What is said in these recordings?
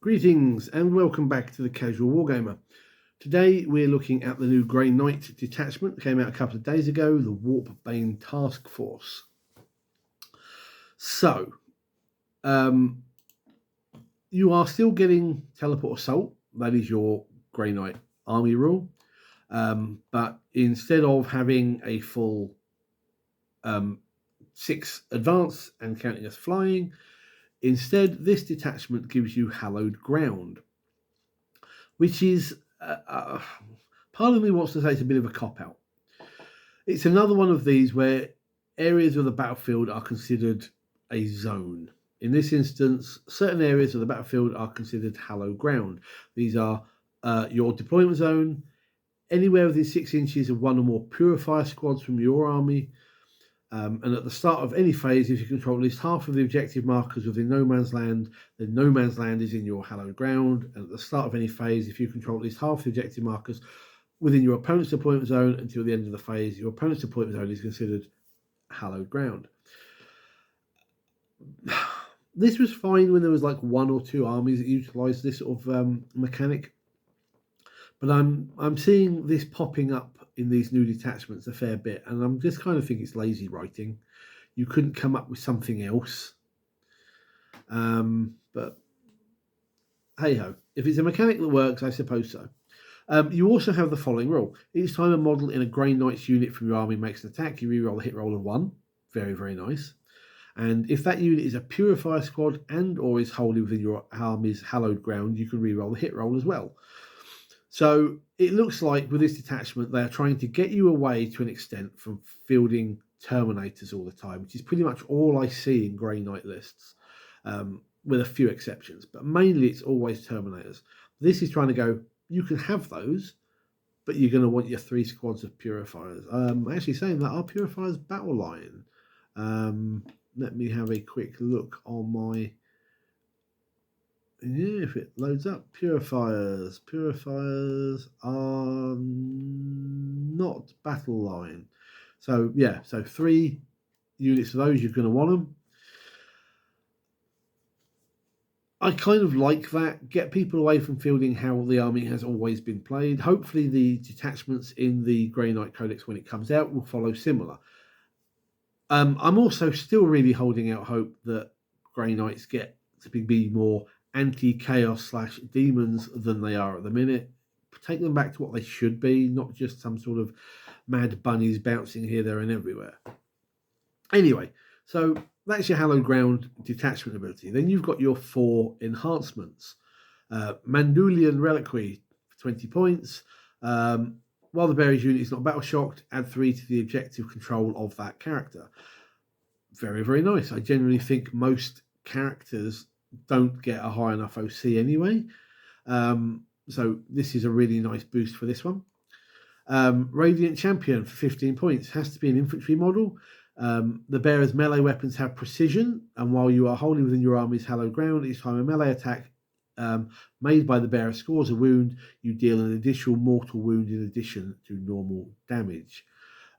Greetings and welcome back to the Casual Wargamer. Today we're looking at the new Grey Knight detachment that came out a couple of days ago, the Warpbane Task Force. So, you are still getting Teleport Assault, that is your Grey Knight army rule, but instead of having a full 6 advance and counting as flying, instead this detachment gives you Hallowed Ground, which is, part of me wants to say it's a bit of a cop-out. It's another one of these where areas of the battlefield are considered a zone. In this instance, certain areas of the battlefield are considered hallowed ground. These are your deployment zone, anywhere within 6 inches of one or more purifier squads from your army, and at the start of any phase, if you control at least half of the objective markers within no man's land, then no man's land is in your hallowed ground. And at the start of any phase, if you control at least half the objective markers within your opponent's deployment zone until the end of the phase, your opponent's deployment zone is considered hallowed ground. This was fine when there was like 1 or 2 armies that utilised this sort of mechanic, but I'm seeing this popping up in these new detachments a fair bit, and I'm just kind of think it's lazy writing. You couldn't come up with something else, but hey ho, if it's a mechanic that works, I suppose so. You also have the following rule. Each time a model in a Grey Knight's unit from your army makes an attack, you reroll the hit roll of 1. Very, very nice. And if that unit is a Purifier squad and or is wholly within your army's hallowed ground, you can reroll the hit roll as well. So it looks like with this detachment, they are trying to get you away to an extent from fielding Terminators all the time, which is pretty much all I see in Grey Knight lists, with a few exceptions. But mainly it's always Terminators. This is trying to go, you can have those, but you're going to want your 3 squads of Purifiers. Actually saying that, our Purifiers battle line. Let me have a quick look on my... Yeah, if it loads up. Purifiers are not battle line. So yeah, so 3 units of those, you're going to want them. I kind of like that. Get people away from fielding how the army has always been played. Hopefully the detachments in the Grey Knight Codex when it comes out will follow similar. I'm also still really holding out hope that Grey Knights get to be more anti-chaos / demons than they are at the minute. Take them back to what they should be, not just some sort of mad bunnies bouncing here, there, and everywhere. Anyway, so that's your hallowed ground detachment ability. Then you've got your 4 enhancements. Mandulian Reliquary for 20 points. While the bearer's unit is not battle shocked, add 3 to the objective control of that character. Very, very nice. I generally think most characters don't get a high enough OC anyway. So this is a really nice boost for this one. Radiant Champion for 15 points. Has to be an infantry model. The bearer's melee weapons have precision, and while you are wholly within your army's hallowed ground, each time a melee attack made by the bearer scores a wound, you deal an additional mortal wound in addition to normal damage.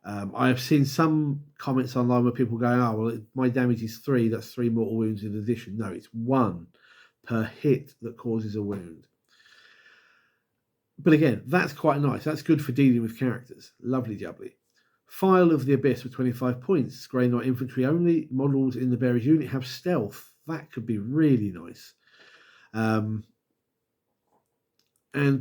I have seen some comments online where people go, oh, well, my damage is 3, that's 3 mortal wounds in addition. No, it's 1 per hit that causes a wound. But again, that's quite nice. That's good for dealing with characters. Lovely jubbly. File of the Abyss for 25 points. Grey Knight infantry only. Models in the bearer's unit have stealth. That could be really nice. And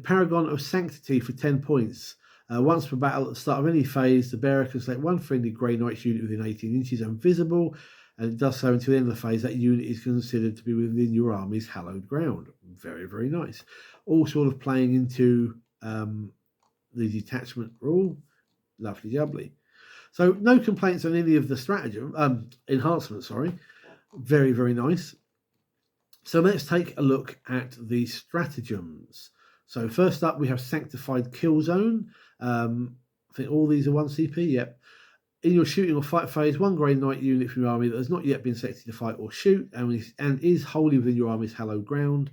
Paragon of Sanctity for 10 points. Once per battle at the start of any phase, the bearer can select 1 friendly Grey Knight's unit within 18 inches invisible, and it does so until the end of the phase. That unit is considered to be within your army's hallowed ground. Very, very nice. All sort of playing into the detachment rule. Lovely jubbly. So no complaints on any of the stratagem enhancements, sorry. Very, very nice. So let's take a look at the stratagems. So first up, we have Sanctified Kill Zone. I think all these are 1 CP, yep. In your shooting or fight phase, 1 Grey Knight unit from your army that has not yet been selected to fight or shoot and is wholly within your army's hallowed ground.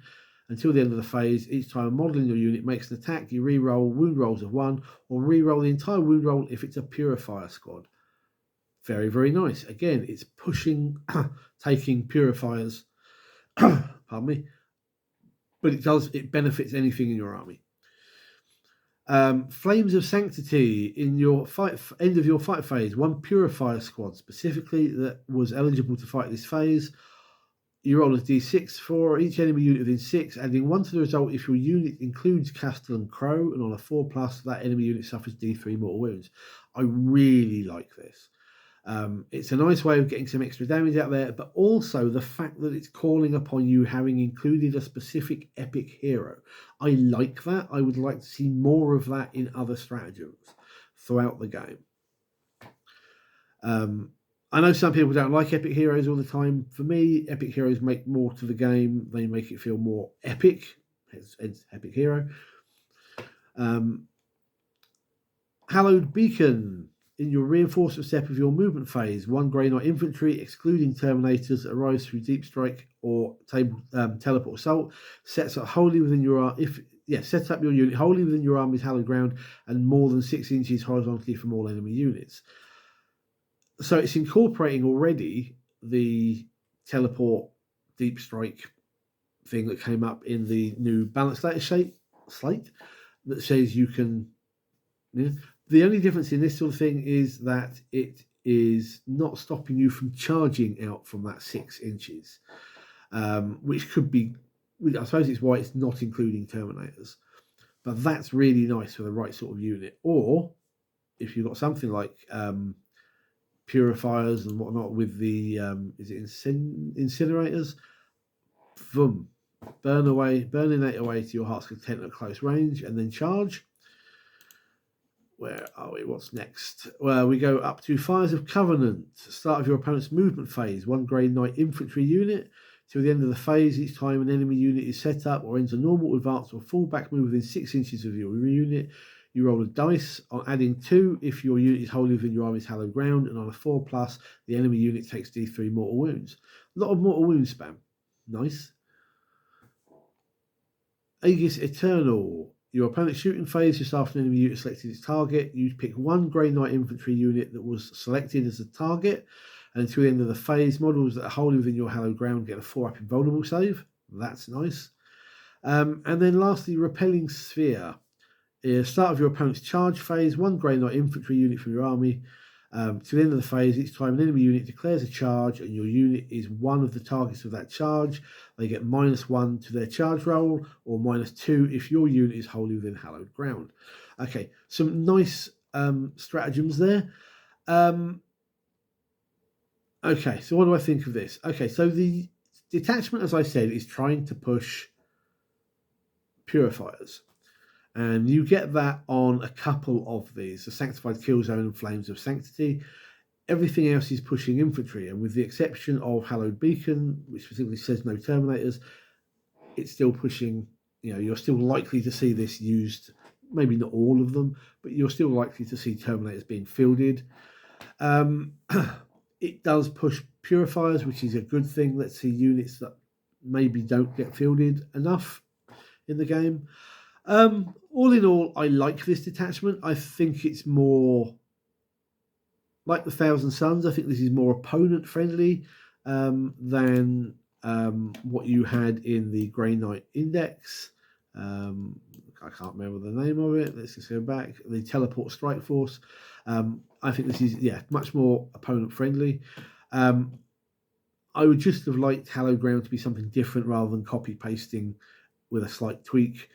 Until the end of the phase, each time a model in your unit makes an attack, you re-roll wound rolls of 1 or re-roll the entire wound roll if it's a Purifier squad. Very, very nice. Again, it's pushing, taking Purifiers, pardon me, but it benefits anything in your army. Flames of Sanctity in your end of your fight phase. One Purifier squad specifically that was eligible to fight this phase. You roll a d6 for each enemy unit within 6, adding 1 to the result if your unit includes Castle and Crow, and on a 4+, that enemy unit suffers d3 mortal wounds. I really like this. It's a nice way of getting some extra damage out there, but also the fact that it's calling upon you having included a specific epic hero. I like that. I would like to see more of that in other stratagems throughout the game. I know some people don't like epic heroes all the time. For me, epic heroes make more to the game. They make it feel more epic. It's epic hero. Hallowed Beacon. In your reinforcement step of your movement phase, 1 Grey Knight infantry, excluding Terminators, arrives through Deep Strike or Teleport Assault. Sets up wholly within your set up your unit wholly within your army's hallowed ground and more than 6 inches horizontally from all enemy units. So it's incorporating already the Teleport Deep Strike thing that came up in the new Balanced Data slate that says you can. Yeah, the only difference in this sort of thing is that it is not stopping you from charging out from that 6 inches, which could be, I suppose it's why it's not including Terminators. But that's really nice for the right sort of unit. Or if you've got something like Purifiers and whatnot with the, is it Incinerators? Boom. Burninate away to your heart's content at close range and then charge. Where are we? What's next? Well, we go up to Fires of Covenant. Start of your opponent's movement phase. 1 Grey Knight infantry unit. Till the end of the phase, each time an enemy unit is set up or ends a normal, advanced, or full-back move within 6 inches of your unit, you roll a dice on adding 2 if your unit is wholly within your army's hallowed ground, and on a 4+, the enemy unit takes d3 mortal wounds. A lot of mortal wounds spam. Nice. Aegis Eternal. Your opponent's shooting phase, just after an enemy unit selected its target, you pick 1 Grey Knight infantry unit that was selected as a target, and until the end of the phase, models that are wholly within your hallowed ground get a 4-up invulnerable save. That's nice. And then lastly, Repelling Sphere. Start of your opponent's charge phase, 1 Grey Knight infantry unit from your army. To the end of the phase, each time an enemy unit declares a charge and your unit is one of the targets of that charge, they get -1 to their charge roll, or -2 if your unit is wholly within hallowed ground. Okay, some nice stratagems there. Okay, so what do I think of this? Okay, so the detachment, as I said, is trying to push Purifiers. And you get that on a couple of these, the Sanctified Kill Zone and Flames of Sanctity. Everything else is pushing infantry, and with the exception of Hallowed Beacon, which specifically says no Terminators, it's still pushing, you're still likely to see this used, maybe not all of them, but you're still likely to see Terminators being fielded. It does push Purifiers, which is a good thing. Let's see units that maybe don't get fielded enough in the game. All in all, I like this detachment. I think it's more like the Thousand Suns. I think this is more opponent friendly than what you had in the Grey Knight Index. I can't remember the name of it. Let's just go back. The Teleport Strike Force. I think this is much more opponent friendly. I would just have liked Hallowed Ground to be something different rather than copy pasting with a slight tweak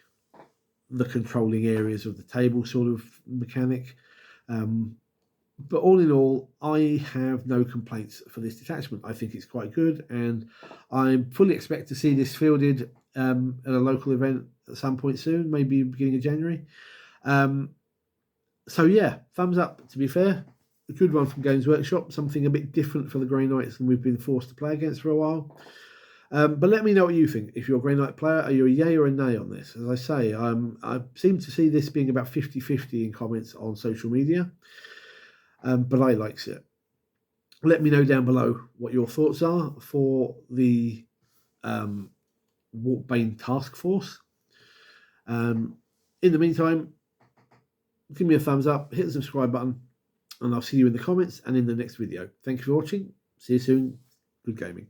the controlling areas of the table sort of mechanic. But all in all, I have no complaints for this detachment. I think it's quite good, and I fully expect to see this fielded at a local event at some point soon, maybe beginning of January. So yeah, thumbs up, to be fair. A good one from Games Workshop, something a bit different for the Grey Knights than we've been forced to play against for a while. But let me know what you think. If you're a Grey Knight player, are you a yay or a nay on this? As I say, I seem to see this being about 50-50 in comments on social media, but I likes it. Let me know down below what your thoughts are for the Warpbane Task Force. In the meantime, give me a thumbs up, hit the subscribe button, and I'll see you in the comments and in the next video. Thank you for watching. See you soon. Good gaming.